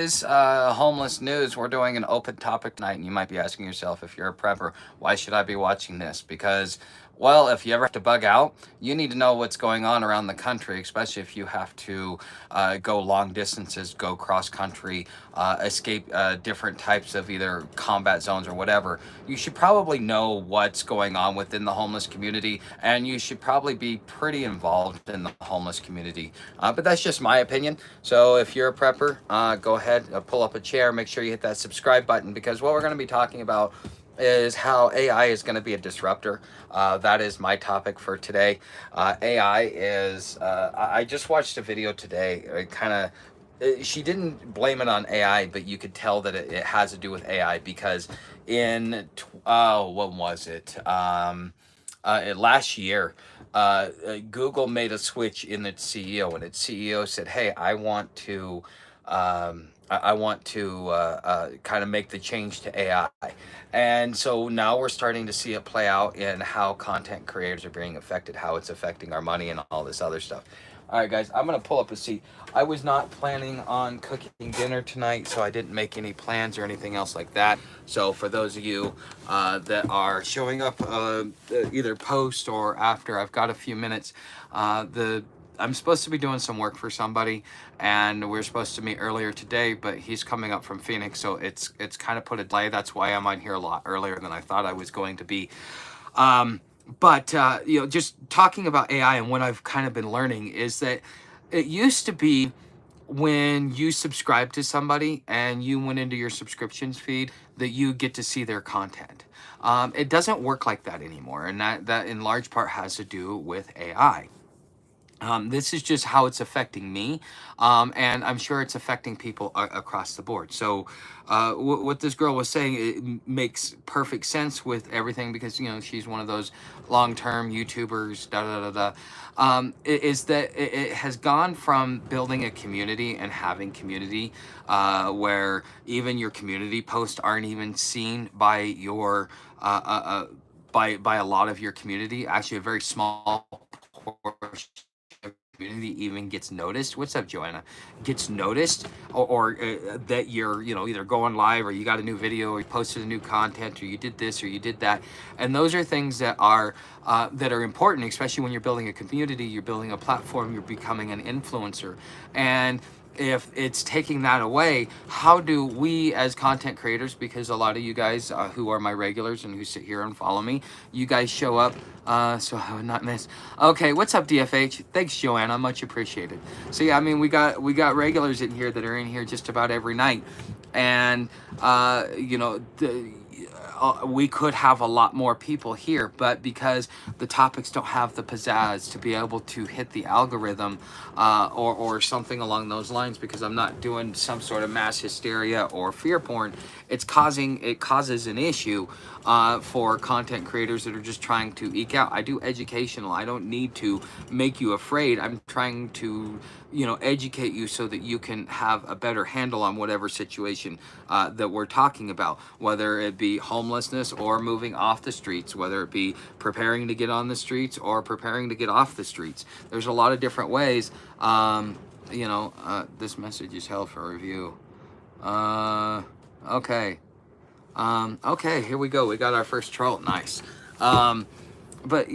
Homeless news. We're doing an open topic tonight, and you might be asking yourself, if you're a prepper, why should I be watching this? Because, well, if you ever have to bug out, you need to know what's going on around the country, especially if you have to go long distances, go cross country, escape different types of either combat zones or whatever. You should probably know what's going on within the homeless community, and you should probably be pretty involved in the homeless community. But that's just my opinion. So if you're a prepper, go ahead, pull up a chair, make sure you hit that subscribe button, because what we're going to be talking about is how AI is going to be a disruptor. That is my topic for today. AI is, I just watched a video today, she didn't blame it on AI, but you could tell that it has to do with AI because when was it? Last year, Google made a switch in its CEO, and its CEO said, "Hey, I want to kind of make the change to AI." And so now we're starting to see it play out in how content creators are being affected, how it's affecting our money, and all this other stuff. All right, guys, I'm gonna pull up a seat. I was not planning on cooking dinner tonight, so I didn't make any plans or anything else like that. So for those of you that are showing up either post or after, I've got a few minutes. The I'm supposed to be doing some work for somebody, and we're supposed to meet earlier today, but he's coming up from Phoenix, so it's kind of put a delay. That's why I'm on here a lot earlier than I thought I was going to be. But just talking about AI, and what I've kind of been learning is that it used to be when you subscribe to somebody and you went into your subscriptions feed that you get to see their content. It doesn't work like that anymore, and that in large part has to do with AI. This is just how it's affecting me, and I'm sure it's affecting people across the board. So, what this girl was saying, it makes perfect sense with everything, because she's one of those long-term YouTubers. Da da da da. Is that it has gone from building a community and having community, where even your community posts aren't even seen by your by a lot of your community. Actually, a very small portion community even gets noticed. What's up, Joanna? Gets noticed, or that you're either going live, or you got a new video, or you posted a new content, or you did this or you did that. And those are things that are important, especially when you're building a community, you're building a platform, you're becoming an influencer. And if it's taking that away, how do we as content creators, because a lot of you guys who are my regulars and who sit here and follow me, you guys show up, so I would not miss. Okay, what's up, DFH? Thanks, Joanna, much appreciated. So yeah, I mean, we got regulars in here that are in here just about every night, and we could have a lot more people here, but because the topics don't have the pizzazz to be able to hit the algorithm, or something along those lines, because I'm not doing some sort of mass hysteria or fear porn, it causes an issue for content creators that are just trying to eke out. I do educational. I don't need to make you afraid. I'm trying to educate you so that you can have a better handle on whatever situation that we're talking about, whether it be homelessness or moving off the streets, whether it be preparing to get on the streets or preparing to get off the streets. There's a lot of different ways. This message is held for review. Okay. Okay, here we go. We got our first troll. Nice. But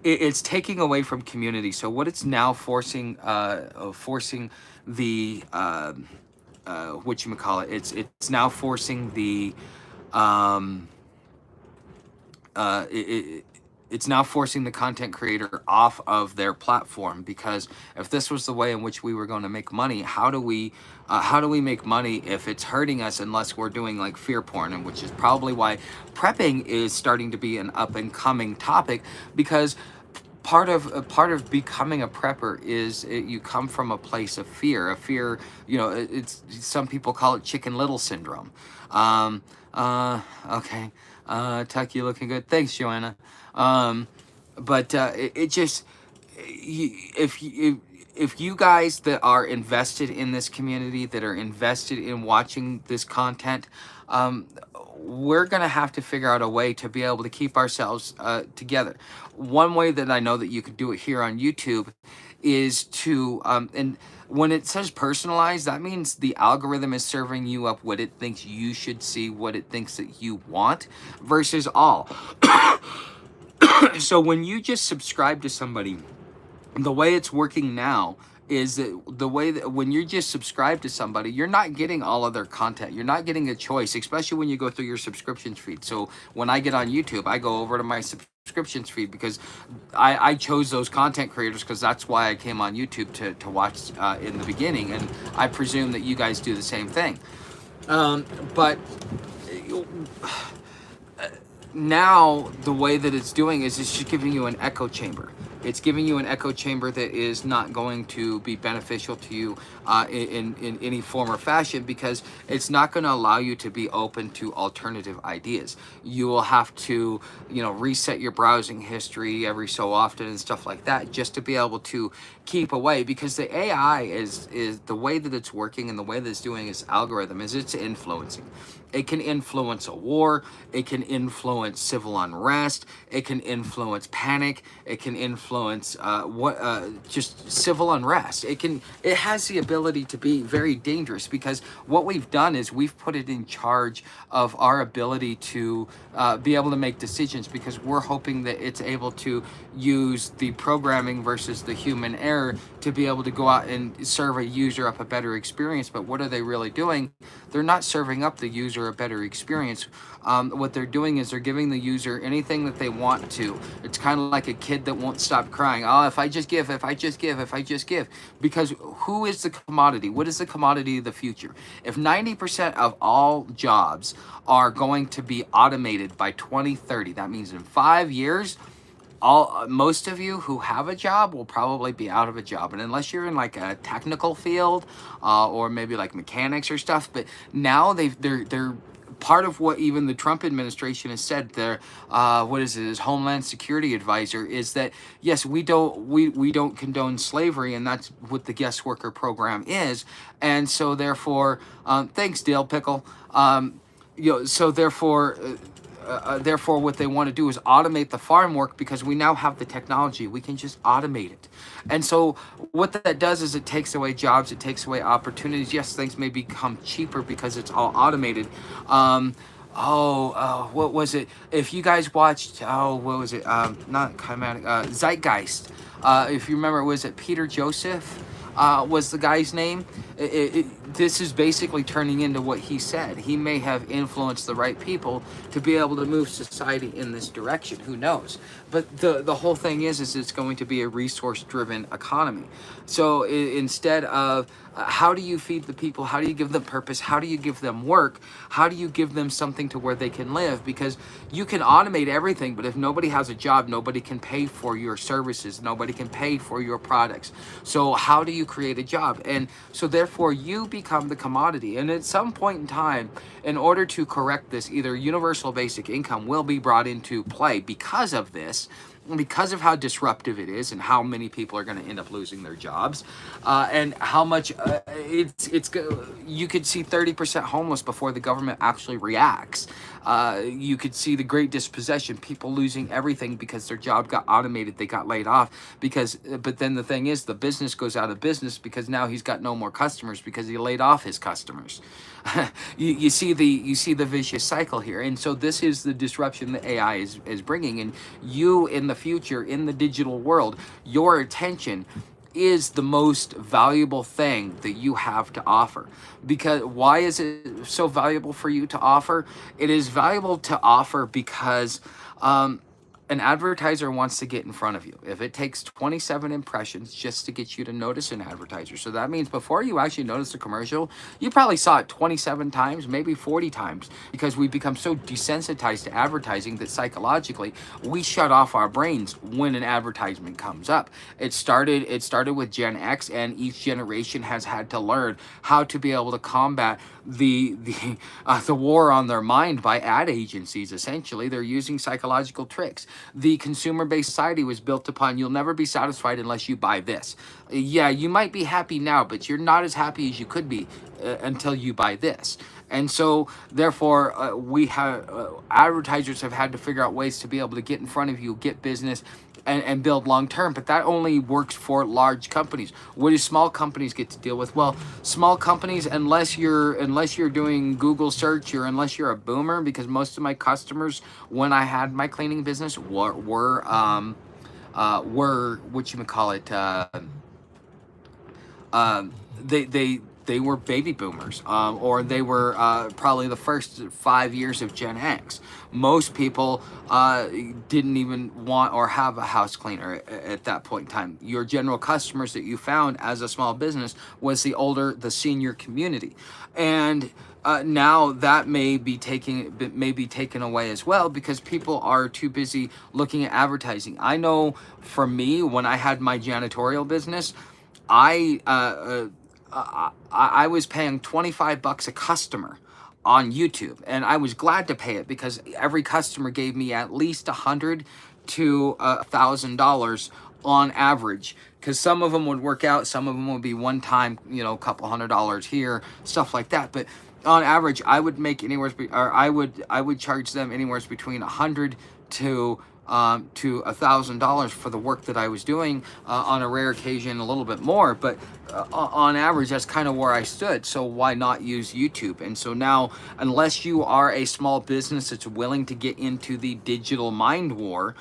it's taking away from community. So what it's now forcing the it's now forcing the it's now forcing the content creator off of their platform, because if this was the way in which we were going to make money, how do we make money if it's hurting us, unless we're doing like fear porn? And which is probably why prepping is starting to be an up and coming topic, because part of becoming a prepper is you come from a place of fear. It's, some people call it Chicken Little syndrome. Okay. Tuck, you looking good. Thanks, Joanna. But if you guys that are invested in this community, that are invested in watching this content, we're gonna have to figure out a way to be able to keep ourselves together. One way that I know that you could do it here on YouTube is to and when it says personalized, that means the algorithm is serving you up what it thinks you should see, what it thinks that you want, versus all. So when you just subscribe to somebody, the way it's working now is that the way that when you're just subscribed to somebody, you're not getting all of their content. You're not getting a choice, especially when you go through your subscriptions feed. So when I get on YouTube, I go over to my subscriptions feed because I chose those content creators because that's why I came on YouTube to watch in the beginning. And I presume that you guys do the same thing. But now the way that it's doing is it's just giving you an echo chamber. It's giving you an echo chamber that is not going to be beneficial to you in any form or fashion, because it's not going to allow you to be open to alternative ideas. You will have to, reset your browsing history every so often and stuff like that, just to be able to keep away, because the AI is the way that it's working and the way that it's doing its algorithm is it's influencing. It can influence a war. It can influence civil unrest. It can influence panic. It can influence just civil unrest. It has the ability to be very dangerous, because what we've done is we've put it in charge of our ability to be able to make decisions, because we're hoping that it's able to use the programming versus the human error to be able to go out and serve a user up a better experience. But what are they really doing? They're not serving up the user a better experience. What they're doing is they're giving the user anything that they want to. It's kind of like a kid that won't stop crying. Oh, if I just give, if I just give, if I just give. Because who is the commodity? What is the commodity of the future? If 90% of all jobs are going to be automated by 2030, that means in 5 years, most of you who have a job will probably be out of a job, and unless you're in like a technical field or maybe like mechanics or stuff. But now they're part of what even the Trump administration has said. Their what is it, his Homeland Security advisor, is that yes, we don't condone slavery, and that's what the guest worker program is. And so therefore, thanks Dale Pickle. So therefore, what they want to do is automate the farm work, because we now have the technology. We can just automate it. And so what that does is it takes away jobs. It takes away opportunities. Yes, things may become cheaper because it's all automated. What was it? If you guys watched, what was it? Not Climatic, Zeitgeist. If you remember, was it Peter Joseph? Was the guy's name. This is basically turning into what he said. He may have influenced the right people to be able to move society in this direction. Who knows? But the whole thing is it's going to be a resource-driven economy. So instead of how do you feed the people? How do you give them purpose? How do you give them work? How do you give them something to where they can live? Because you can automate everything, but if nobody has a job, nobody can pay for your services. Nobody can pay for your products. So how do you create a job? And so therefore you become the commodity. And at some point in time, in order to correct this, either universal basic income will be brought into play because of this, because of how disruptive it is and how many people are going to end up losing their jobs, and how much you could see 30% homeless before the government actually reacts. You could see the great dispossession, people losing everything because their job got automated, they got laid off, but then the thing is the business goes out of business because now he's got no more customers because he laid off his customers. you see the vicious cycle here. And so this is the disruption that AI is bringing. And you in the future, in the digital world, your attention is the most valuable thing that you have to offer. Because why is it so valuable for you to offer? It is valuable to offer because an advertiser wants to get in front of you. If it takes 27 impressions just to get you to notice an advertiser, so that means before you actually notice the commercial, you probably saw it 27 times, maybe 40 times, because we've become so desensitized to advertising that psychologically we shut off our brains when an advertisement comes up. It started with Gen X, and each generation has had to learn how to be able to combat the war on their mind by ad agencies. Essentially, they're using psychological tricks. The consumer-based society was built upon you'll never be satisfied unless you buy this. Yeah, you might be happy now, but you're not as happy as you could be until you buy this. And so therefore we have advertisers have had to figure out ways to be able to get in front of you, get business, and build long term, but that only works for large companies. What do small companies get to deal with? Well, small companies, unless you're doing Google search, or unless you're a boomer, because most of my customers when I had my cleaning business were what you call it, um, they were baby boomers, or they were probably the first 5 years of Gen X. Most people didn't even want or have a house cleaner at that point in time. Your general customers that you found as a small business was the senior community, and now that may be taken away as well, because people are too busy looking at advertising. I know for me, when I had my janitorial business, I I was paying $25 a customer on YouTube, and I was glad to pay it because every customer gave me at least $100 to $1,000 on average. Because some of them would work out, some of them would be one time, a couple $100 here, stuff like that. But on average, I would make I would charge them anywhere between $100 to $1,000 for the work that I was doing. On a rare occasion, a little bit more, but on average, that's kind of where I stood. So why not use YouTube? And so now, unless you are a small business that's willing to get into the digital mind war,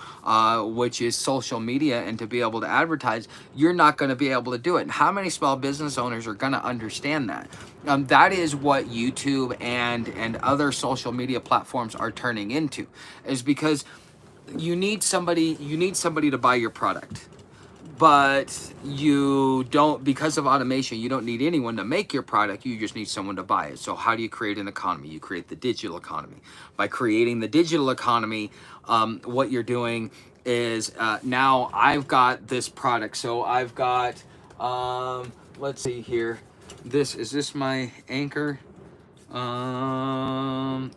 which is social media, and to be able to advertise, you're not going to be able to do it. And how many small business owners are going to understand that? That is what YouTube and other social media platforms are turning into, is because you need somebody to buy your product, but you don't, because of automation, you don't need anyone to make your product. You just need someone to buy it. So how do you create an economy? You create the digital economy. By creating the digital economy, what you're doing is, now I've got this product. So I've got, let's see here, is this my Anchor? I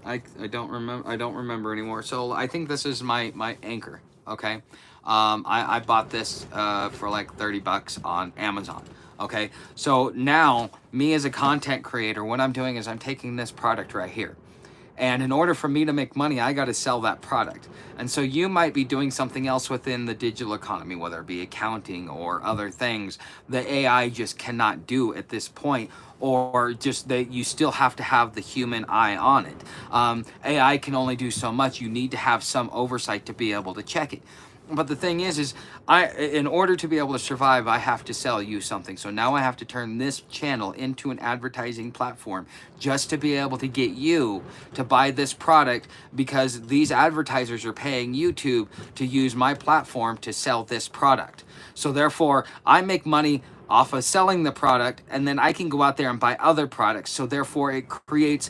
don't remember anymore. So I think this is my Anchor. Okay. I bought this for like $30 on Amazon. Okay. So now, me as a content creator, what I'm doing is I'm taking this product right here. And in order for me to make money, I got to sell that product. And so you might be doing something else within the digital economy, whether it be accounting or other things that AI just cannot do at this point, or just that you still have to have the human eye on it. AI can only do so much. You need to have some oversight to be able to check it. But the thing is in order to be able to survive, I have to sell you something. So now I have to turn this channel into an advertising platform just to be able to get you to buy this product, because these advertisers are paying YouTube to use my platform to sell this product. So therefore, I make money off of selling the product, and then I can go out there and buy other products. So therefore, it creates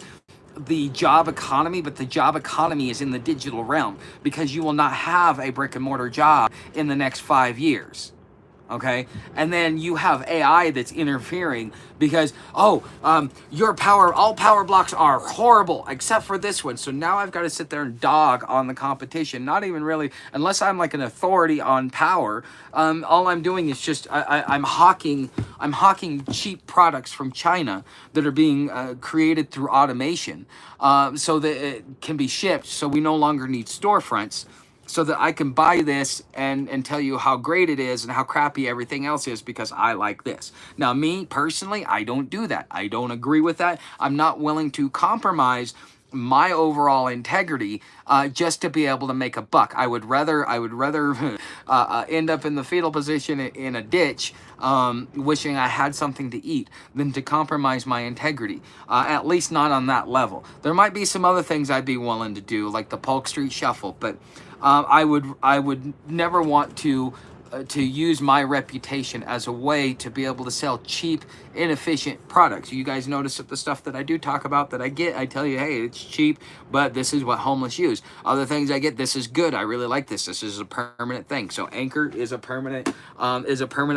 the job economy, but the job economy is in the digital realm, because you will not have a brick and mortar job in the next 5 years. Okay. And then you have AI that's interfering because, all power blocks are horrible except for this one. So now I've got to sit there and dog on the competition. Not even really, unless I'm like an authority on power. All I'm doing is just, I'm hawking cheap products from China that are being created through automation, so that it can be shipped. So we no longer need storefronts, so that I can buy this and tell you how great it is and how crappy everything else is because I like this. Now, me personally, I don't do that. I don't agree with that. I'm not willing to compromise my overall integrity just to be able to make a buck. I would rather end up in the fetal position in a ditch, wishing I had something to eat, than to compromise my integrity. At least not on that level. There might be some other things I'd be willing to do, like the Polk Street Shuffle, but I would never want to use my reputation as a way to be able to sell cheap, inefficient products. You guys notice that the stuff that I do talk about that I tell you, hey, it's cheap, but this is what homeless use. Other things I get, this is good. I really like this. This is a permanent thing. So Anchor is a permanent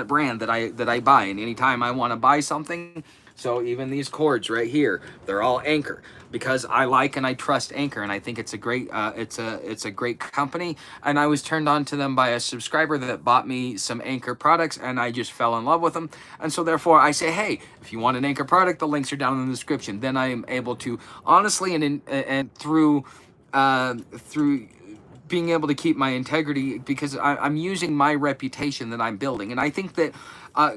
brand that I buy, and anytime I want to buy something. So even these cords right here, they're all Anchor, because I like and I trust Anchor, and I think it's a great it's a great company. And I was turned on to them by a subscriber that bought me some Anchor products, and I just fell in love with them. And so therefore I say, hey, if you want an Anchor product, the links are down in the description. Then I am able to honestly and through being able to keep my integrity because I'm using my reputation that I'm building. And I think that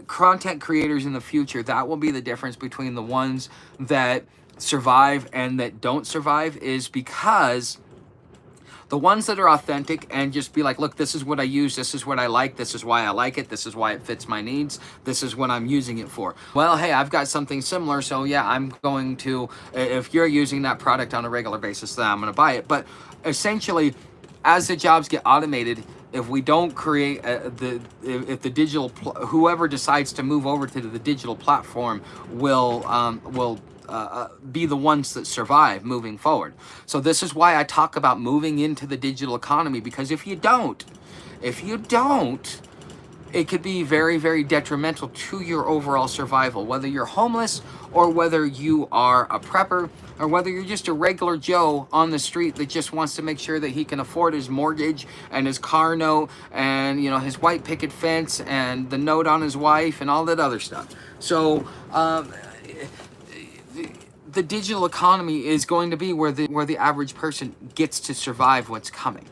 content creators in the future, that will be the difference between the ones that survive and that don't survive, is because the ones that are authentic and just be like, look, this is what I use, this is what I like, this is why I like it, this is why it fits my needs, this is what I'm using it for. Well, hey, I've got something similar, so yeah, I'm going to, if you're using that product on a regular basis, then I'm going to buy it. But essentially, as the jobs get automated, if we don't create if the digital, whoever decides to move over to the digital platform will be the ones that survive moving forward. So this is why I talk about moving into the digital economy, because if you don't, it could be very, very detrimental to your overall survival, whether you're homeless or whether you are a prepper or whether you're just a regular Joe on the street that just wants to make sure that he can afford his mortgage and his car note and, you know, his white picket fence and the note on his wife and all that other stuff. So the digital economy is going to be where the average person gets to survive what's coming.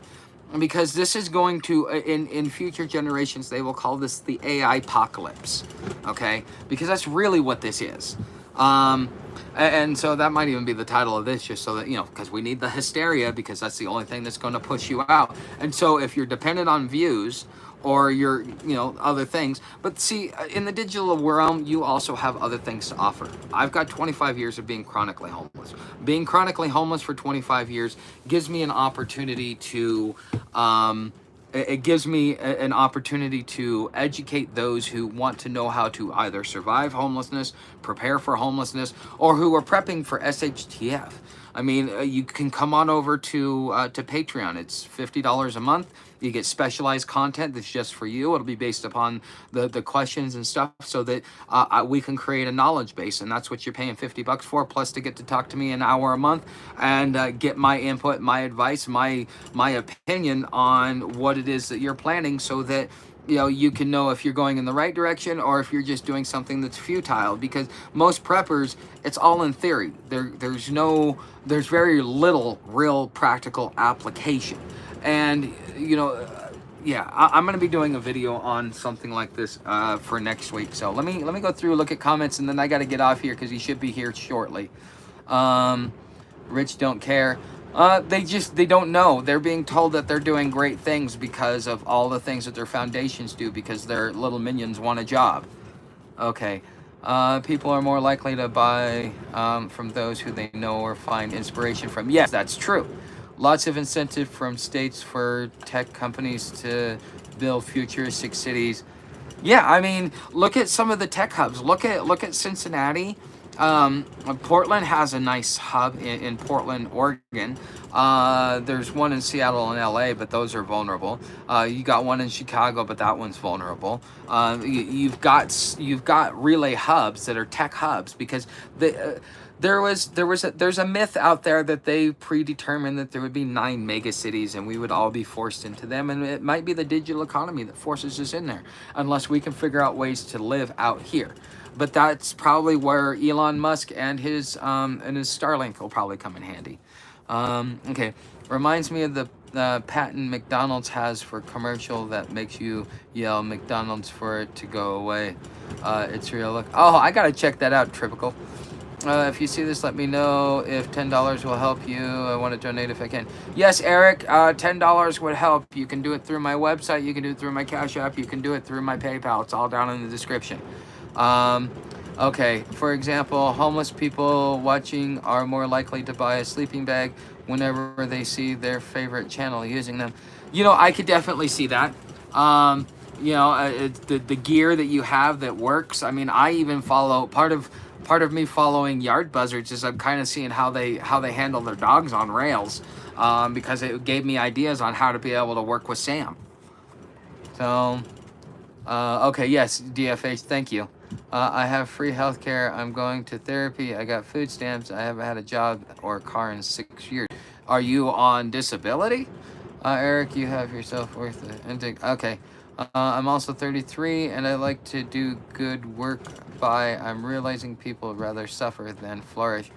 Because this is going to, in future generations, they will call this the AI apocalypse, okay? Because that's really what this is. And so that might even be the title of this, just so that, you know, because we need the hysteria, because that's the only thing that's going to push you out. And so if you're dependent on views or you're, you know, other things, but see, in the digital realm, you also have other things to offer. I've got 25 years of being chronically homeless. Being chronically homeless for 25 years gives me an opportunity to, it gives me an opportunity to educate those who want to know how to either survive homelessness, prepare for homelessness, or who are prepping for SHTF. I mean, you can come on over to Patreon. It's $50 a month. You get specialized content that's just for you. It'll be based upon the questions and stuff, so that we can create a knowledge base, and that's what you're paying $50 for, plus to get to talk to me an hour a month and get my input, my advice, my opinion on what it is that you're planning, so that, you know, you can know if you're going in the right direction or if you're just doing something that's futile. Because most preppers, it's all in theory. There's very little real practical application. And, you know, yeah, I'm going to be doing a video on something like this for next week. So let me go through, look at comments, and then I got to get off here because he should be here shortly. Rich don't care. They don't know. They're being told that they're doing great things because of all the things that their foundations do, because their little minions want a job. Okay. People are more likely to buy from those who they know or find inspiration from. Yes, that's true. Lots of incentive from states for tech companies to build futuristic cities. Yeah, I mean, look at some of the tech hubs. Look at Cincinnati. Portland has a nice hub in Portland, Oregon. There's one in Seattle and LA, but those are vulnerable. You got one in Chicago, but that one's vulnerable. You've got relay hubs that are tech hubs, because there's a myth out there that they predetermined that there would be 9 mega cities and we would all be forced into them, and it might be the digital economy that forces us in there, unless we can figure out ways to live out here. But that's probably where Elon Musk and his Starlink will probably come in handy. Okay, reminds me of the patent McDonald's has for commercial that makes you yell McDonald's for it to go away. It's real. Look, oh, I gotta check that out. Typical. If you see this, let me know if $10 will help you. I want to donate if I can. Yes, Eric, $10 would help. You can do it through my website. You can do it through my Cash App. You can do it through my PayPal. It's all down in the description. Okay, for example, homeless people watching are more likely to buy a sleeping bag whenever they see their favorite channel using them. You know, I could definitely see that. You know, the gear that you have that works. I mean, I even follow part of me following Yard Buzzards is I'm kind of seeing how they handle their dogs on rails, because it gave me ideas on how to be able to work with Sam. So, okay, yes, DFH, thank you. I have free healthcare. I'm going to therapy. I got food stamps. I haven't had a job or a car in 6 years. Are you on disability? Eric, you have your self-worth. Okay. I'm also 33 and I like to do good work by I'm realizing people rather suffer than flourish.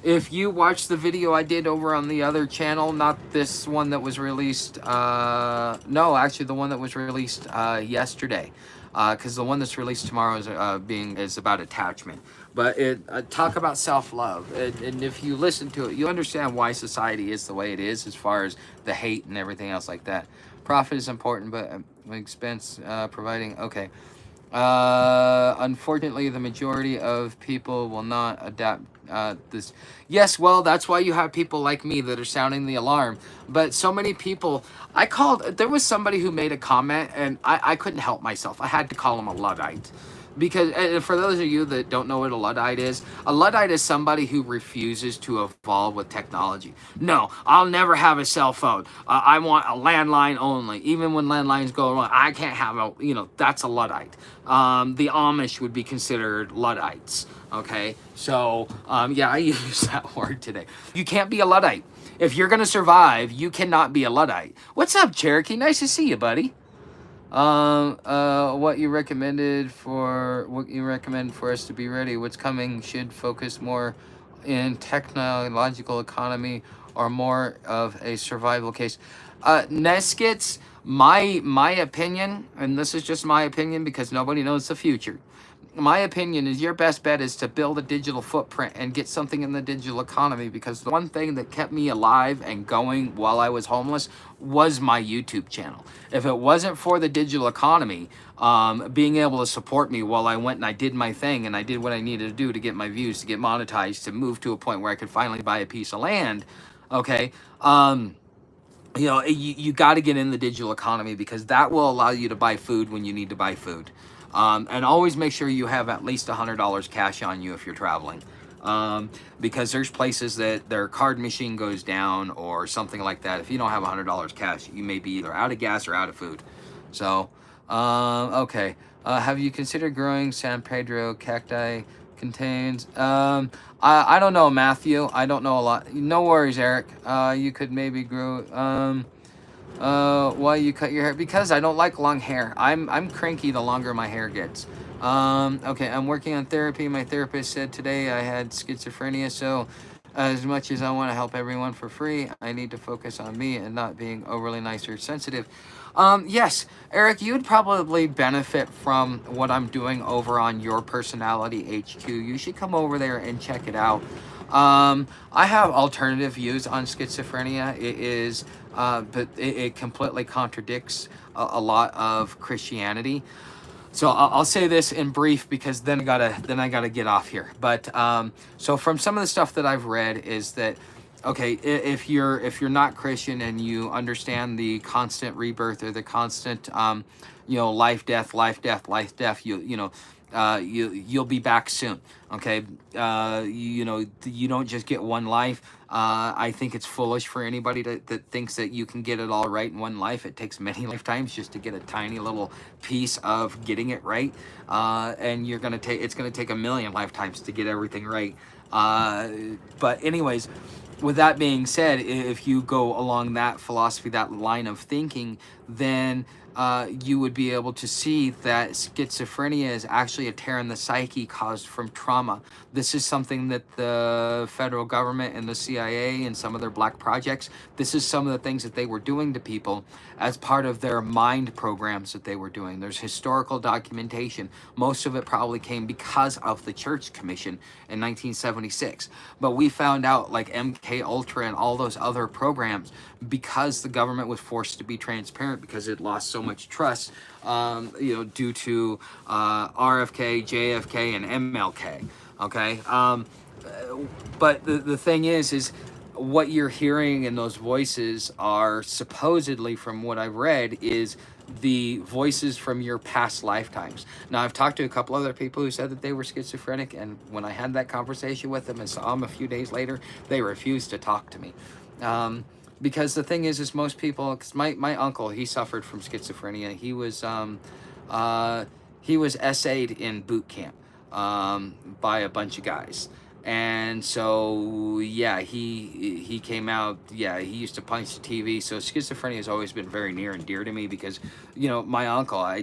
If you watch the video I did over on the other channel, not this one that was released, no, actually the one that was released yesterday, because the one that's released tomorrow is about attachment. But it talk about self-love, and if you listen to it, you understand why society is the way it is as far as the hate and everything else like that. Profit is important, but expense providing okay. Unfortunately, the majority of people will not adapt this. Yes, well, that's why you have people like me that are sounding the alarm. But so many people, there was somebody who made a comment, and I couldn't help myself. I had to call him a Luddite. Because for those of you that don't know what a Luddite is somebody who refuses to evolve with technology. No, I'll never have a cell phone. I want a landline only. Even when landlines go wrong, I can't have that's a Luddite. The Amish would be considered Luddites. Okay, so yeah, I use that word today. You can't be a Luddite. If you're gonna survive, you cannot be a Luddite. What's up, Cherokee? Nice to see you, buddy. What you recommend for us to be ready? What's coming should focus more in technological economy or more of a survival case. Neskits, my opinion, and this is just my opinion because nobody knows the future. My opinion is your best bet is to build a digital footprint and get something in the digital economy, because the one thing that kept me alive and going while I was homeless was my YouTube channel. If it wasn't for the digital economy being able to support me while I went and I did my thing and I did what I needed to do to get my views, to get monetized, to move to a point where I could finally buy a piece of land, okay, you got to get in the digital economy, because that will allow you to buy food when you need to buy food. And always make sure you have at least $100 cash on you if you're traveling. Because there's places that their card machine goes down or something like that. If you don't have $100 cash, you may be either out of gas or out of food. So, okay. Have you considered growing San Pedro cacti contains? I don't know, Matthew. I don't know a lot. No worries, Eric. You could maybe grow, why you cut your hair? Because I don't like long hair. I'm cranky the longer my hair gets. Okay, I'm working on therapy. My therapist said today I had schizophrenia, so as much as I want to help everyone for free, I need to focus on me and not being overly nice or sensitive. Yes, Eric, you'd probably benefit from what I'm doing over on Your Personality HQ. You should come over there and check it out. I have alternative views on schizophrenia. But it completely contradicts a lot of Christianity. So I'll say this in brief, because then I gotta get off here. But so from some of the stuff that I've read is that, okay, if you're not Christian and you understand the constant rebirth or the constant life death, you'll be back soon. Okay, you don't just get one life. I think it's foolish for anybody that thinks that you can get it all right in one life. It takes many lifetimes just to get a tiny little piece of getting it right, and it's gonna take a million lifetimes to get everything right. But anyways, with that being said, if you go along that philosophy, that line of thinking, then you would be able to see that schizophrenia is actually a tear in the psyche caused from trauma. This is something that the federal government and the CIA and some of their black projects, this is some of the things that they were doing to people as part of their mind programs that they were doing. There's historical documentation. Most of it probably came because of the Church Commission in 1976. But we found out, like MK Ultra and all those other programs, because the government was forced to be transparent because it lost so much trust, due to RFK, JFK, and MLK. Okay, but the thing is what you're hearing in those voices are supposedly, from what I've read, is the voices from your past lifetimes. Now, I've talked to a couple other people who said that they were schizophrenic, and when I had that conversation with them and saw them a few days later, they refused to talk to me. Because the thing is most people, because my uncle, he suffered from schizophrenia. He was essayed in boot camp by a bunch of guys. And so, yeah, he came out, yeah, he used to punch the TV. So schizophrenia has always been very near and dear to me because, my uncle, I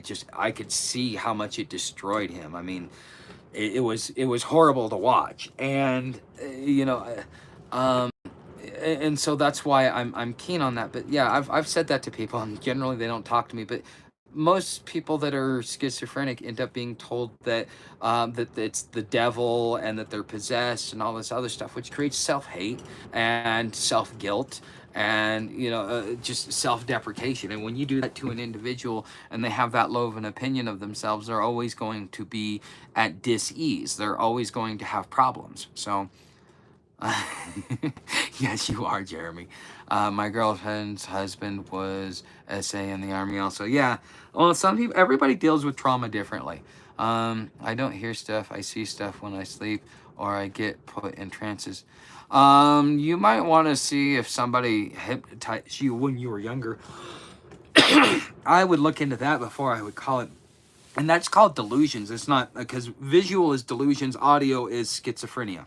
could see how much it destroyed him. I mean, it was horrible to watch, and and so that's why I'm keen on that. But yeah, I've said that to people, and generally they don't talk to me. But most people that are schizophrenic end up being told that that it's the devil and that they're possessed and all this other stuff, which creates self-hate and self-guilt and just self-deprecation. And when you do that to an individual and they have that low of an opinion of themselves, they're always going to be at dis-ease. They're always going to have problems. So yes, you are, Jeremy. My girlfriend's husband was SA in the army also. Yeah. Well, some people, everybody deals with trauma differently. I don't hear stuff. I see stuff when I sleep or I get put in trances. You might want to see if somebody hypnotized you when you were younger. I would look into that before I would call it. And that's called delusions. It's not, because visual is delusions, audio is schizophrenia.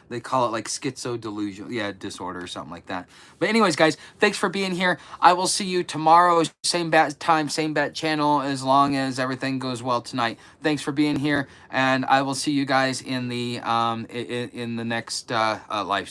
They call it like schizo delusion, disorder or something like that. But anyways, guys, thanks for being here. I will see you tomorrow, same bat time, same bat channel, as long as everything goes well tonight. Thanks for being here, and I will see you guys in the next live stream.